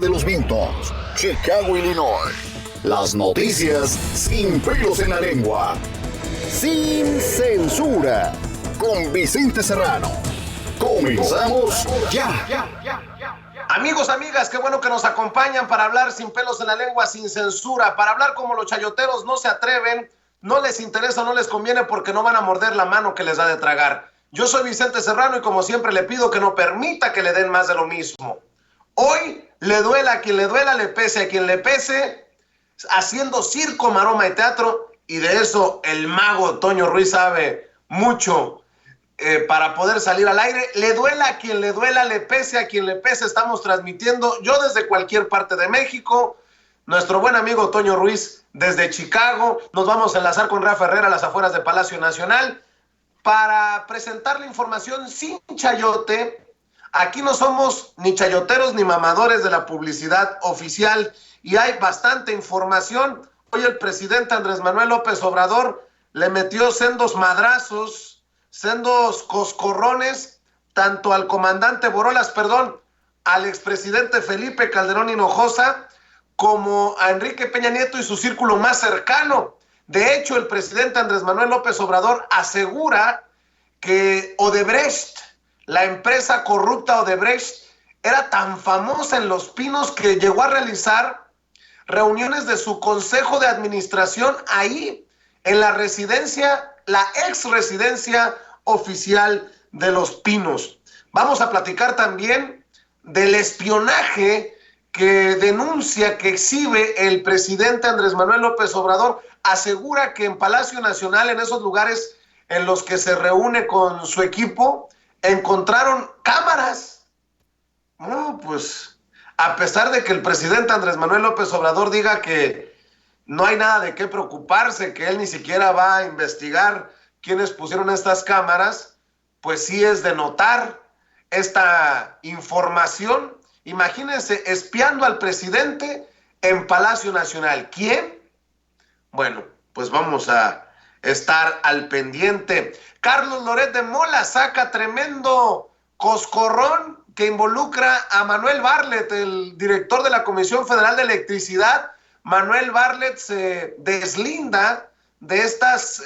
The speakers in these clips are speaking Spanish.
de los vientos, Chicago, Illinois. Las noticias sin pelos en la lengua. Sin censura. Con Vicente Serrano. Comenzamos ya. Amigos, amigas, qué bueno que nos acompañan para hablar sin pelos en la lengua, sin censura, para hablar como los chayoteros no se atreven, no les interesa, no les conviene porque no van a morder la mano que les da de tragar. Yo soy Vicente Serrano y como siempre le pido que no permita que le den más de lo mismo. Hoy le duela a quien le duela, le pese a quien le pese, haciendo circo, maroma y teatro, y de eso el mago Toño Ruiz sabe mucho. Para poder salir al aire, le duela a quien le duela, le pese a quien le pese, estamos transmitiendo, yo desde cualquier parte de México, nuestro buen amigo Toño Ruiz desde Chicago, nos vamos a enlazar con Rafa Herrera a las afueras de Palacio Nacional, para presentar la información sin chayote. Aquí no somos ni chayoteros ni mamadores de la publicidad oficial, y hay bastante información. Hoy el presidente Andrés Manuel López Obrador le metió sendos madrazos, sendos coscorrones, tanto al comandante Borolas, al expresidente Felipe Calderón Hinojosa, como a Enrique Peña Nieto y su círculo más cercano. De hecho, el presidente Andrés Manuel López Obrador asegura que Odebrecht, la empresa corrupta Odebrecht, era tan famosa en Los Pinos que llegó a realizar reuniones de su consejo de administración ahí, en la residencia, la ex residencia oficial de Los Pinos. Vamos a platicar también del espionaje que denuncia, que exhibe el presidente Andrés Manuel López Obrador. Asegura que en Palacio Nacional, en esos lugares en los que se reúne con su equipo, encontraron cámaras. No, pues, a pesar de que el presidente Andrés Manuel López Obrador diga que no hay nada de qué preocuparse, que él ni siquiera va a investigar quiénes pusieron estas cámaras, pues sí es de notar esta información. Imagínense, espiando al presidente en Palacio Nacional. ¿Quién? Bueno, pues vamos a estar al pendiente. Carlos Loret de Mola saca tremendo coscorrón que involucra a Manuel Bartlett, el director de la Comisión Federal de Electricidad. Manuel Bartlett se deslinda de estas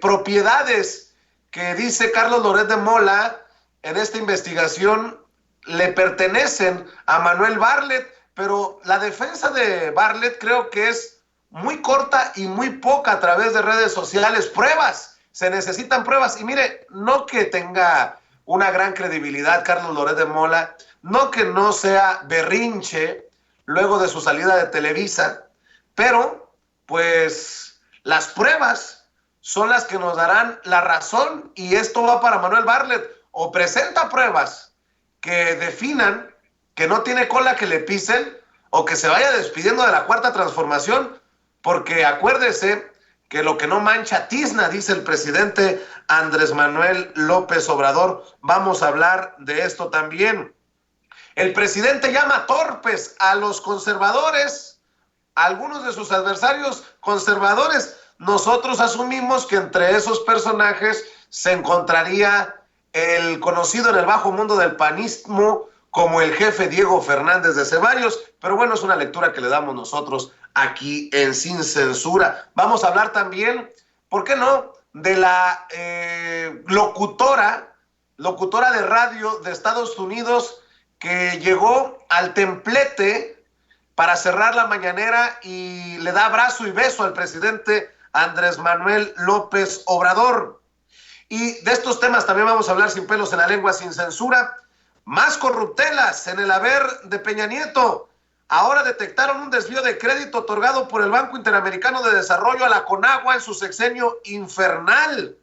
propiedades que dice Carlos Loret de Mola en esta investigación le pertenecen a Manuel Bartlett, pero la defensa de Bartlett creo que es muy corta y muy poca a través de redes sociales. Pruebas, se necesitan pruebas. Y mire, no que tenga una gran credibilidad Carlos Loret de Mola, no que no sea berrinche luego de su salida de Televisa, pero pues las pruebas son las que nos darán la razón, y esto va para Manuel Bartlett. O presenta pruebas que definan que no tiene cola que le pisen, o que se vaya despidiendo de la Cuarta Transformación, porque acuérdese que lo que no mancha tizna, dice el presidente Andrés Manuel López Obrador. Vamos a hablar de esto también. El presidente llama torpes a los conservadores, a algunos de sus adversarios conservadores. Nosotros asumimos que entre esos personajes se encontraría el conocido en el bajo mundo del panismo como el jefe Diego Fernández de Ceballos, pero bueno, es una lectura que le damos nosotros aquí en Sin Censura. Vamos a hablar también, ¿por qué no?, de la locutora de radio de Estados Unidos que llegó al templete para cerrar la mañanera y le da abrazo y beso al presidente Andrés Manuel López Obrador. Y de estos temas también vamos a hablar sin pelos en la lengua, sin censura. Más corruptelas en el haber de Peña Nieto. Ahora detectaron un desvío de crédito otorgado por el Banco Interamericano de Desarrollo a la Conagua en su sexenio infernal.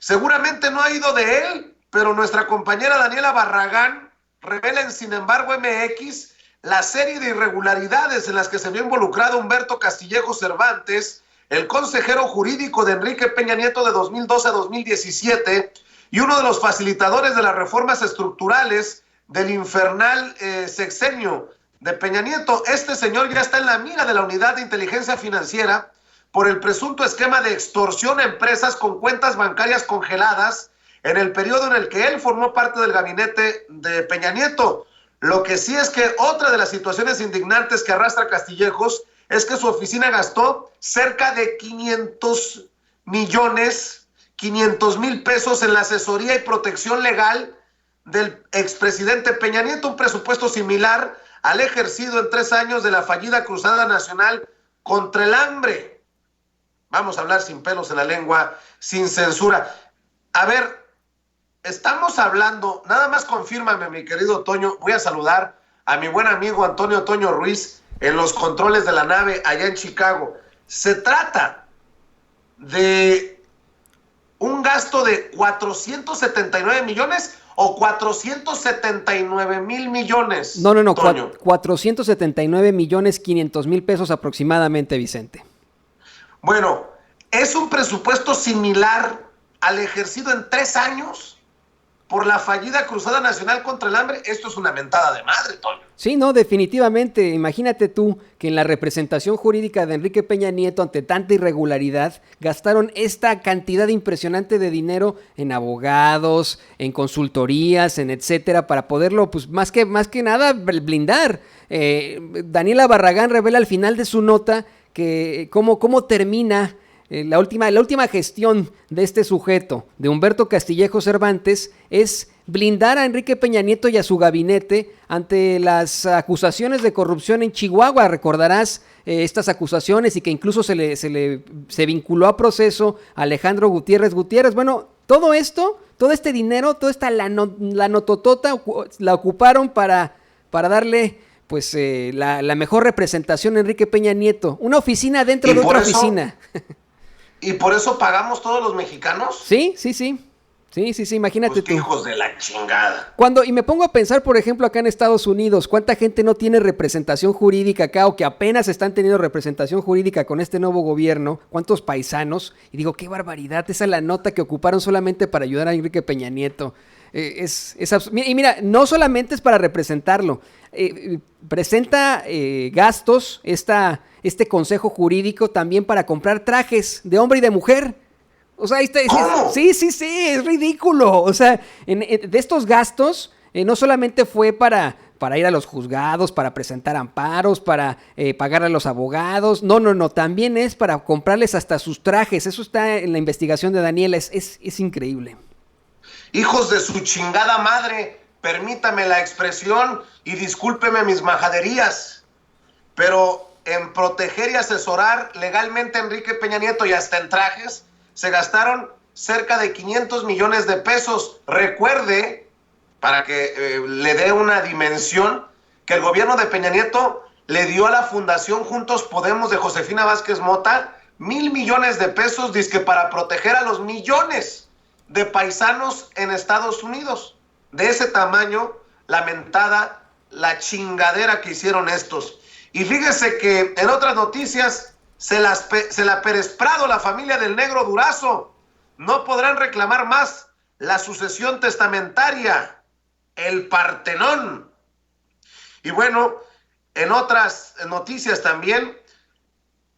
Seguramente no ha ido de él, pero nuestra compañera Daniela Barragán revela en Sin embargo MX la serie de irregularidades en las que se vio involucrado Humberto Castillejo Cervantes, el consejero jurídico de Enrique Peña Nieto de 2012 a 2017 y uno de los facilitadores de las reformas estructurales del infernal sexenio de Peña Nieto. Este señor ya está en la mira de la Unidad de Inteligencia Financiera por el presunto esquema de extorsión a empresas con cuentas bancarias congeladas en el periodo en el que él formó parte del gabinete de Peña Nieto. Lo que sí es que otra de las situaciones indignantes que arrastra Castillejos es que su oficina gastó cerca de 500,000 pesos en la asesoría y protección legal del expresidente Peña Nieto, un presupuesto similar al ejercido en 3 años de la fallida Cruzada Nacional contra el Hambre. Vamos a hablar sin pelos en la lengua, sin censura. A ver, estamos hablando, nada más confírmame, mi querido Toño, voy a saludar a mi buen amigo Antonio Toño Ruiz en los controles de la nave allá en Chicago. ¿Se trata de un gasto de 479 millones o 479,000 millones? No, Toño. 479,500,000 pesos aproximadamente, Vicente. Bueno, ¿es un presupuesto similar al ejercido en 3 años por la fallida Cruzada Nacional contra el Hambre? Esto es una mentada de madre, Toño. Sí, no, definitivamente. Imagínate tú que en la representación jurídica de Enrique Peña Nieto, ante tanta irregularidad, gastaron esta cantidad impresionante de dinero en abogados, en consultorías, en etcétera, para poderlo, pues más que nada, blindar. Daniela Barragán revela al final de su nota que cómo termina la última gestión de este sujeto, de Humberto Castillejos Cervantes, es blindar a Enrique Peña Nieto y a su gabinete ante las acusaciones de corrupción en Chihuahua. Recordarás estas acusaciones y que incluso se vinculó a proceso a Alejandro Gutiérrez. Bueno, todo esto, todo este dinero, toda esta la nototota la ocuparon para darle pues la mejor representación a Enrique Peña Nieto. Una oficina dentro de otra oficina. ¿Y por eso pagamos todos los mexicanos? Sí, imagínate pues tú. Hijos de la chingada. Y me pongo a pensar, por ejemplo, acá en Estados Unidos, ¿cuánta gente no tiene representación jurídica acá o que apenas están teniendo representación jurídica con este nuevo gobierno? ¿Cuántos paisanos? Y digo, qué barbaridad, esa es la nota que ocuparon solamente para ayudar a Enrique Peña Nieto. Y mira, no solamente es para representarlo, presenta gastos, este consejo jurídico también para comprar trajes de hombre y de mujer. O sea, sí, es ridículo. O sea, de estos gastos, no solamente fue para ir a los juzgados, para presentar amparos, para pagar a los abogados. No, también es para comprarles hasta sus trajes. Eso está en la investigación de Daniela, es increíble. Hijos de su chingada madre, permítame la expresión y discúlpeme mis majaderías, pero en proteger y asesorar legalmente a Enrique Peña Nieto y hasta en trajes, se gastaron cerca de 500 millones de pesos. Recuerde, para que le dé una dimensión, que el gobierno de Peña Nieto le dio a la Fundación Juntos Podemos de Josefina Vázquez Mota 1,000 millones de pesos, dizque para proteger a los millones de paisanos en Estados Unidos. De ese tamaño, lamentada la chingadera que hicieron estos. Y fíjese que en otras noticias se la Pérez Prado, la familia del Negro Durazo, no podrán reclamar más la sucesión testamentaria, el Partenón. Y bueno, en otras noticias también,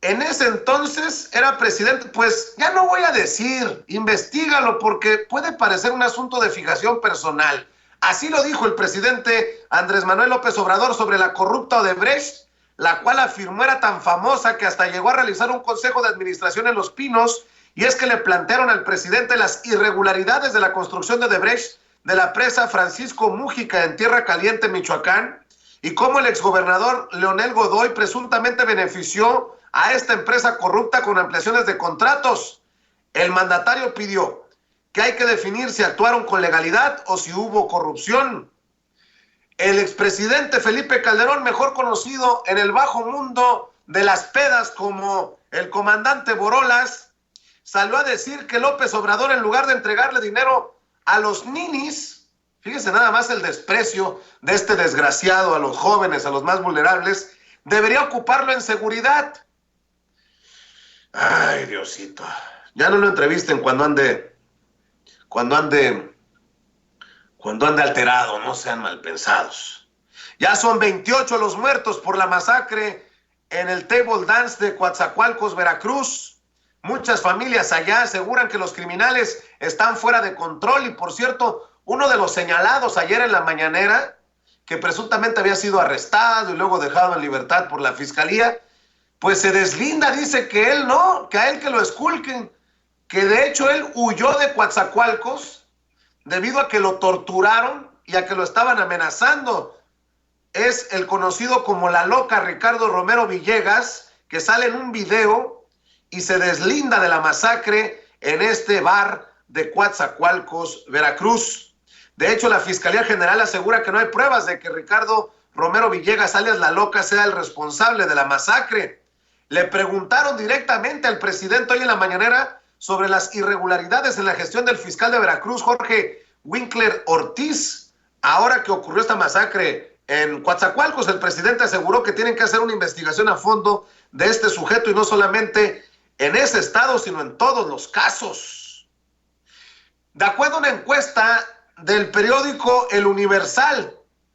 en ese entonces era presidente, pues ya no voy a decir, investígalo porque puede parecer un asunto de fijación personal. Así lo dijo el presidente Andrés Manuel López Obrador sobre la corrupta Odebrecht, la cual afirmó era tan famosa que hasta llegó a realizar un consejo de administración en Los Pinos, y es que le plantearon al presidente las irregularidades de la construcción de Odebrecht de la presa Francisco Mújica en Tierra Caliente, Michoacán, y cómo el exgobernador Leonel Godoy presuntamente benefició a esta empresa corrupta con ampliaciones de contratos. El mandatario pidió que hay que definir si actuaron con legalidad o si hubo corrupción. El expresidente Felipe Calderón, mejor conocido en el bajo mundo de las pedas como el comandante Borolas, salió a decir que López Obrador, en lugar de entregarle dinero a los ninis, fíjese nada más el desprecio de este desgraciado a los jóvenes, a los más vulnerables, debería ocuparlo en seguridad. Ay, Diosito, ya no lo entrevisten cuando ande alterado, no sean malpensados. Ya son 28 los muertos por la masacre en el table dance de Coatzacoalcos, Veracruz. Muchas familias allá aseguran que los criminales están fuera de control y, por cierto, uno de los señalados ayer en la mañanera, que presuntamente había sido arrestado y luego dejado en libertad por la fiscalía, pues se deslinda, dice que él no, que a él que lo esculquen, que de hecho él huyó de Coatzacoalcos debido a que lo torturaron y a que lo estaban amenazando. Es el conocido como la loca Ricardo Romero Villegas, que sale en un video y se deslinda de la masacre en este bar de Coatzacoalcos, Veracruz. De hecho, la Fiscalía General asegura que no hay pruebas de que Ricardo Romero Villegas, alias La Loca, sea el responsable de la masacre. Le preguntaron directamente al presidente hoy en la mañanera sobre las irregularidades en la gestión del fiscal de Veracruz, Jorge Winkler Ortiz. Ahora que ocurrió esta masacre en Coatzacoalcos, el presidente aseguró que tienen que hacer una investigación a fondo de este sujeto y no solamente en ese estado, sino en todos los casos. De acuerdo a una encuesta del periódico El Universal,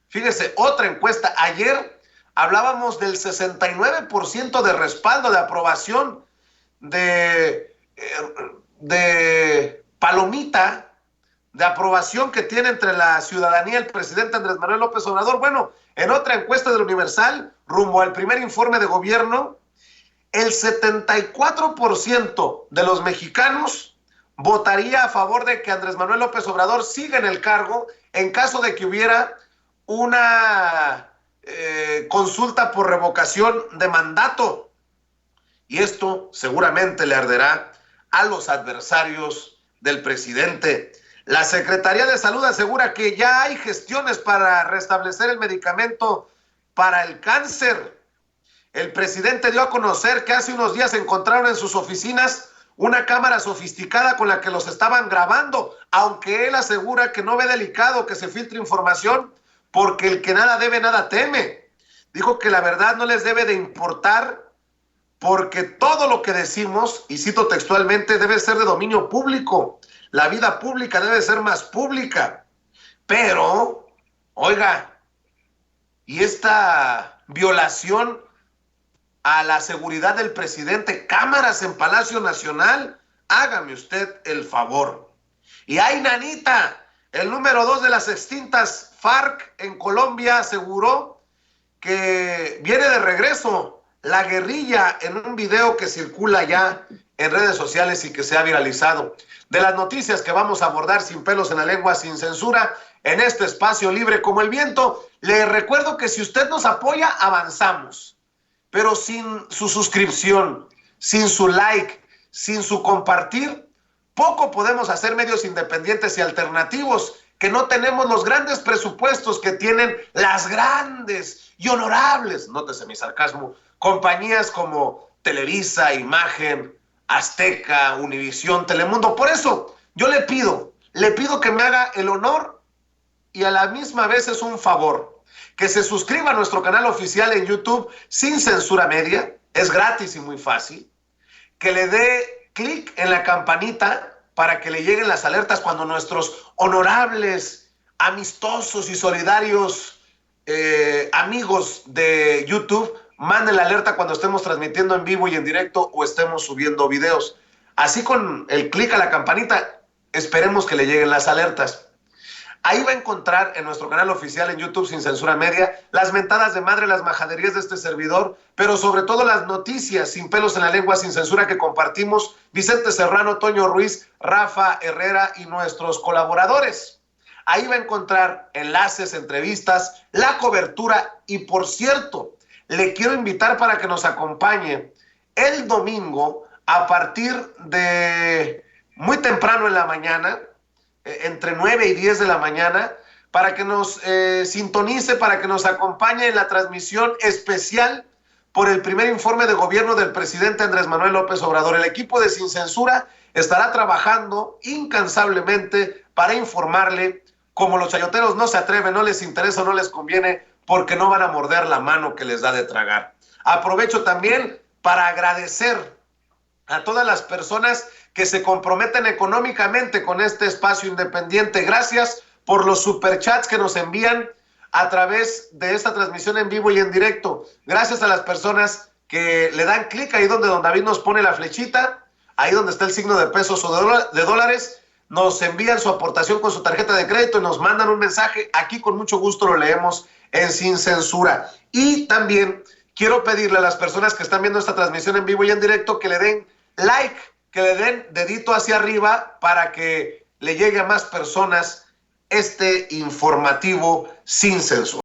fíjese, otra encuesta, ayer hablábamos del 69% de respaldo, de aprobación, de palomita, de aprobación que tiene entre la ciudadanía el presidente Andrés Manuel López Obrador. Bueno, en otra encuesta del Universal, rumbo al primer informe de gobierno, el 74% de los mexicanos votaría a favor de que Andrés Manuel López Obrador siga en el cargo en caso de que hubiera una consulta por revocación de mandato. Y esto seguramente le arderá a los adversarios del presidente. La Secretaría de Salud asegura que ya hay gestiones para restablecer el medicamento para el cáncer. El presidente dio a conocer que hace unos días encontraron en sus oficinas una cámara sofisticada con la que los estaban grabando, aunque él asegura que no ve delicado que se filtre información porque el que nada debe, nada teme. Dijo que la verdad no les debe de importar porque todo lo que decimos, y cito textualmente, debe ser de dominio público. La vida pública debe ser más pública. Pero, oiga, y esta violación a la seguridad del presidente, cámaras en Palacio Nacional, hágame usted el favor. Y ay, nanita, el número 2 de las extintas FARC en Colombia aseguró que viene de regreso la guerrilla en un video que circula ya en redes sociales y que se ha viralizado. De las noticias que vamos a abordar sin pelos en la lengua, sin censura, en este espacio libre como el viento, le recuerdo que si usted nos apoya, avanzamos. Pero sin su suscripción, sin su like, sin su compartir, poco podemos hacer medios independientes y alternativos, que no tenemos los grandes presupuestos que tienen las grandes y honorables, nótese mi sarcasmo, compañías como Televisa, Imagen, Azteca, Univisión, Telemundo. Por eso yo le pido que me haga el honor y a la misma vez es un favor, que se suscriba a nuestro canal oficial en YouTube Sin Censura Media, es gratis y muy fácil, que le dé clic en la campanita para que le lleguen las alertas cuando nuestros honorables, amistosos y solidarios amigos de YouTube manden la alerta cuando estemos transmitiendo en vivo y en directo o estemos subiendo videos. Así con el clic a la campanita, esperemos que le lleguen las alertas. Ahí va a encontrar en nuestro canal oficial en YouTube Sin Censura Media las mentadas de madre, las majaderías de este servidor, pero sobre todo las noticias sin pelos en la lengua, sin censura que compartimos Vicente Serrano, Toño Ruiz, Rafa Herrera y nuestros colaboradores. Ahí va a encontrar enlaces, entrevistas, la cobertura y, por cierto, le quiero invitar para que nos acompañe el domingo a partir de muy temprano en la mañana, entre 9 y 10 de la mañana, para que nos sintonice, para que nos acompañe en la transmisión especial por el primer informe de gobierno del presidente Andrés Manuel López Obrador. El equipo de Sin Censura estará trabajando incansablemente para informarle, como los chayoteros no se atreven, no les interesa, no les conviene, porque no van a morder la mano que les da de tragar. Aprovecho también para agradecer a todas las personas que se comprometen económicamente con este espacio independiente. Gracias por los superchats que nos envían a través de esta transmisión en vivo y en directo. Gracias a las personas que le dan clic ahí donde don David nos pone la flechita, ahí donde está el signo de pesos o de dólares, nos envían su aportación con su tarjeta de crédito y nos mandan un mensaje. Aquí con mucho gusto lo leemos en Sin Censura. Y también quiero pedirle a las personas que están viendo esta transmisión en vivo y en directo que le den like, que le den dedito hacia arriba para que le llegue a más personas este informativo Sin Censura.